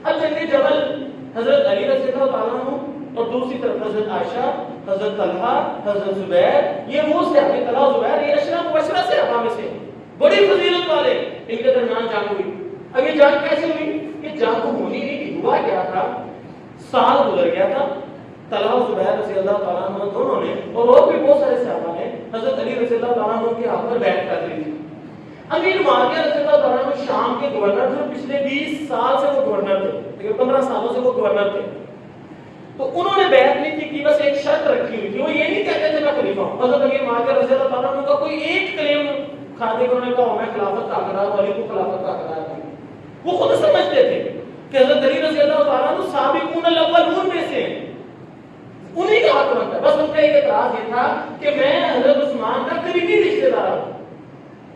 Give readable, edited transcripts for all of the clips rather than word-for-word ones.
اب جنگ جبل حضرت علی رضی اللہ تعالیٰ عنہ اور دوسری طرف حضرت عائشہ، حضرت طلحہ، حضرت زبیر، یہ وہ صحابہ، طلحہ زبیر یہ اشرف مبشرہ صحابہ میں سے بڑی فضیلت والے، ان کے درمیان جنگ ہوئی۔ اب یہ جنگ کیسے ہوئی؟ کہ جنگ ہونی نہیں تھی، ہوا کیا تھا، سال گزر گیا تھا، طلحہ زبیر رضی اللہ تعالیٰ عنہ دونوں نے اور بھی بہت سارے صحابہ نے حضرت علی رضی اللہ تعالیٰ عنہ کے ہاتھ پر بیعت کر لی تھی۔ امیر معاویہ رضی اللہ تعالیٰ عنہ شام کے گورنر تھے، پچھلے 20 سال سے وہ گورنر تھے، تقریباً 15 سالوں سے وہ گورنر تھے۔ تو انہوں نے بیعت نہیں کی، بس ایک شرط رکھی ہوئی تھی، وہ یہ نہیں کہتے تھے میں خلیفہ ہوں۔ حضرت امیر معاویہ رضی اللہ تعالیٰ عنہ کا کوئی ایک کلیم کھاتے انہوں نے کہا میں خلافت کا حقدار ہوں، علی کو خلافت کا حقدار ہوں۔ وہ خود سمجھتے تھے کہ حضرت علی رضی اللہ تعالیٰ عنہ سابقون الاولون میں سے ہیں، انہی کا حق بنتا ہے۔ بس ان کا ایک اعتراض یہ تھا کہ میں حضرت عثمان کا قریبی رشتہ دار ہوں،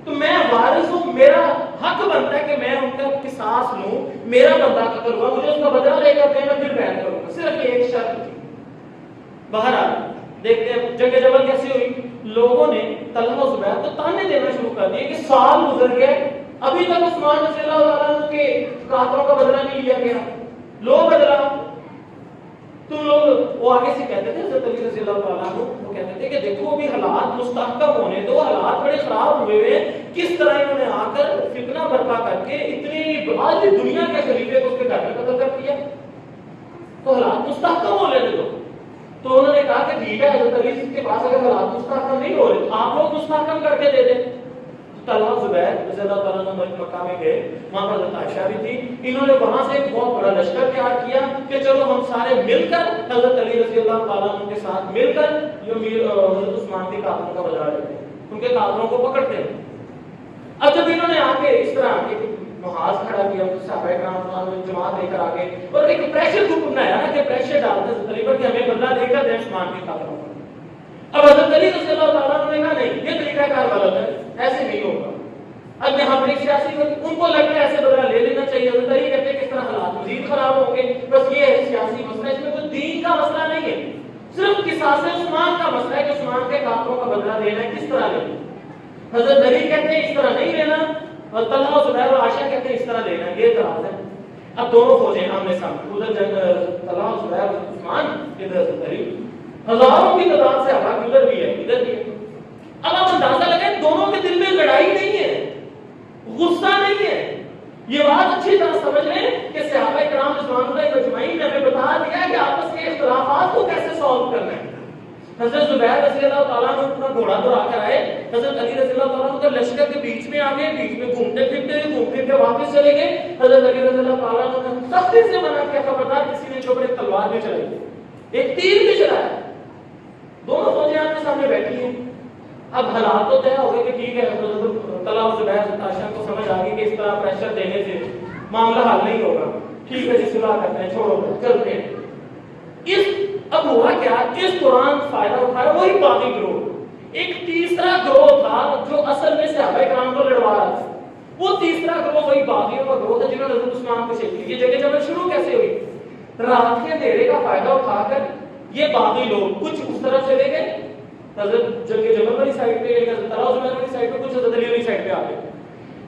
تو میں وارث ہوں، میرا حق بنتا ہے کہ میں ان کا قصاص لوں، میرا بندہ قتل ہوا، مجھے اس کا بدلہ لے کر میں پھر بیعت کروں گا، صرف یہ ایک شرط تھی۔ بہرحال دیکھتے ہیں جنگ جبل کیسے ہوئی۔ لوگوں نے طلحہ و زبیر کو تانے دینا شروع کر دیے کہ سال گزر گئے، ابھی تک عثمان رضی اللہ تعالیٰ عنہ کے قاتلوں کا بدلہ نہیں لیا گیا، لو بدلہ تم لوگ۔ وہ آگے سے کہتے تھے حضرت علی رضی اللہ تعالیٰ عنہ، وہ کہتے تھے کہ دیکھو ابھی حالات مستحکم ہونے دو، حالات بڑے خراب ہوئے ہوئے، کس طرح انہوں نے آ کر فتنہ برپا کر کے اتنی آج دنیا کے خلیفے کو اس کے گھر میں قتل کر دیا، تو حالات مستحکم ہو لینے دو۔ تو انہوں نے کہا کہ ٹھیک ہے حضرت علی کے پاس اگر حالات مستحکم نہیں ہو رہے تو آپ لوگ مستحکم کر کے دے دیں۔ طلحہ زبیر رضی اللہ تعالیٰ عنہ مکہ میں گئے، وہاں پر حضرت عائشہ بھی تھی، انہوں نے وہاں سے ایک بہت بڑا لشکر تیار کیا کہ چلو ہم سارے مل کر حضرت علی رضی اللہ تعالیٰ عنہ کے ساتھ مل کر حضرت عثمان کے قاتلوں کا بدلہ لیتے ہیں، ان کے قاتلوں کو پکڑتے ہیں۔ اب جب انہوں نے آ کے اس طرح ایک محاذ کھڑا کیا، صحابہ کرام جماعت لے کر آگے اور ایک پریشر گروپ بنایا نا کہ پریشر ڈالتے حضرت علی پر کہ ہمیں بدلہ لے کر دیں عثمان کے قاتلوں کا۔ اب حضرت علی رضی اللہ تعالیٰ عنہ نے کہا نہیں یہ طریقہ کار غلط ہے، ایسے نہیں ہوگا۔ اب یہاں پر ایک سیاسی ان کو لگ رہا ہے ایسے بدلہ لے لینا چاہیے، حضرت علی کہتے ہیں کس طرح حالات مزید خراب ہوں گے، بس یہ ہے سیاسی مسئلہ، اس میں کوئی دین کا مسئلہ نہیں ہے، صرف قصاص عثمان کا مسئلہ ہے کہ عثمان کے قاتلوں کا بدلہ لینا ہے، کس طرح لینا۔ حضرت علی کہتے ہیں اس طرح نہیں لینا، اور طلحہ و زبیر اور عائشہ کہتے ہیں اس طرح لینا، یہ اعتراض ہے۔ اب دونوں فوجیں آمنے سامنے، ادھر طلحہ و زبیر اور عثمان، ادھر حضرت علی، ہزاروں کی تعداد سے ہوا ادھر بھی ہے ادھر بھی ہے۔ اب آپ اندازہ لگائیں دونوں کے دل میں لڑائی نہیں ہے، غصہ نہیں ہے، یہ بات اچھی طرح سمجھ لیں کہ صحابہ کرام رضوان اللہ اجمعین نے ہمیں بتا دیا کہ آپس کے اختلافات کو کیسے سالو کرنا ہے۔ حضرت زبیر رضی اللہ تعالیٰ عنہ اپنا گھوڑا دوڑا کر آئے، حضرت علی رضی اللہ تعالیٰ عنہ لشکر کے بیچ میں آ گئے، بیچ میں گھومتے پھرتے واپس چلے گئے۔ حضرت علی رضی اللہ تعالیٰ عنہ نے سختی سے منع کیا، خبردار کسی نے چھوڑ ایک تلوار بھی چلائی، ایک تیر بھی چلایا۔ دونوں فوجیں آمنے سامنے بیٹھی ہیں۔ اب حالات تو طے ہو گئے کہ ٹھیک ہے، طلحہ و زبیر عائشہ کو سمجھ آ گئی کہ اس طرح پریشر دینے سے معاملہ حل نہیں ہوگا، ٹھیک ہے جی صلح کرتے ہیں، چھوڑو چلتے ہیں۔ اب ہوا کیا، اس دوران فائدہ اٹھایا وہی باغی گروہ، ایک تیسرا گروہ تھا جو اصل میں صحابہ کرام کو لڑوا رہا تھا، وہ تیسرا گروہ وہی باغیوں کا گروہ تھا جنہوں نے حضرت عثمان کو شہید کیا۔ یہ جگہ جب شروع کیسے ہوئی، رات کے اندھیرے کا فائدہ اٹھا کر یہ باغی لوگ کچھ اس طرف چلے گئے حضرت جنگ جبل والی سائڈ پہ، حضرت طلحہ و زبیر والی سائڈ پہ، کچھ حضرت علی والی سائڈ پہ آ گئے۔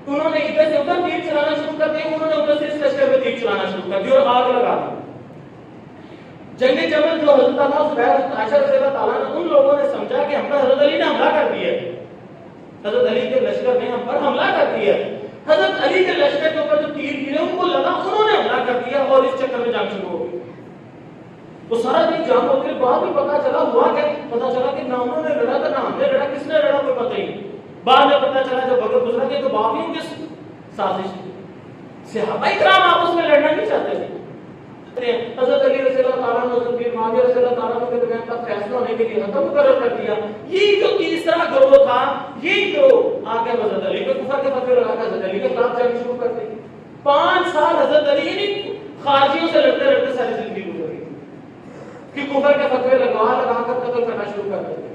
انہوں نے ادھر سے ادھر تیر چلانا شروع کر دیا، انہوں نے ادھر سے اس لشکر پہ تیر چلانا شروع کر دیا اور آگ لگا دی۔ جنگ جبل جو حضرت طلحہ و زبیر حضرت عائشہ رضی اللہ تعالیٰ عنہ، ان لوگوں نے سمجھا کہ ہم پر حضرت علی نے حملہ کر دیا ہے، حضرت علی کے لشکر نے ہم پر حملہ کر دیا ہے۔ حضرت علی کے لشکر کے اوپر جو تیر گرے ان کو لگا انہوں نے حملہ کر دیا اور اس چکر میں جنگ شروع ہو گئی۔ وہ سارا دن جنگ ہوتے ہیں، بعد میں پتا چلا ہوا کہ پتا چلا کہ نہ انہوں نے لڑا تھا نہ ہم نے لڑا، کس نے لڑا کوئی پتہ ہی نہیں۔ بعد میں پتا چلا جب وقت گزرا کہ تو باغیوں کی سازش تھی، صحابہ کرام آپس میں لڑنا نہیں چاہتے تھے۔ حضرت علی رضی اللہ تعالیٰ عنہ حضرت امیر معاویہ رضی اللہ تعالیٰ عنہ کے درمیان کا فیصلہ ہونے کے لیے حکم مقرر کر دیا۔ یہ جو تیسرا گروہ تھا، یہی گروہ آ کے حضرت علی پہ کفر کے فتوے لگا کر حضرت علی کے خلاف جنگ شروع کر دی۔ 5 سال حضرت علی یعنی خارجیوں سے لڑتے لڑتے ساری زندگی گزر گئی کہ کفر کے فتوے لگا کر قتل کرنا شروع کر دیا۔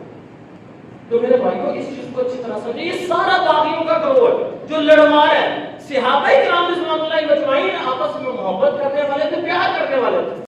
تو میرے بھائیوں اس چیز کو اچھی طرح سمجھیں، یہ سارا باغیوں کا گروہ ہے جو لڑوا ہے۔ صحابہ کرام رضوان اللہ اجمعین آپس میں محبت کرنے والے تھے، پیار کرنے والے تھے۔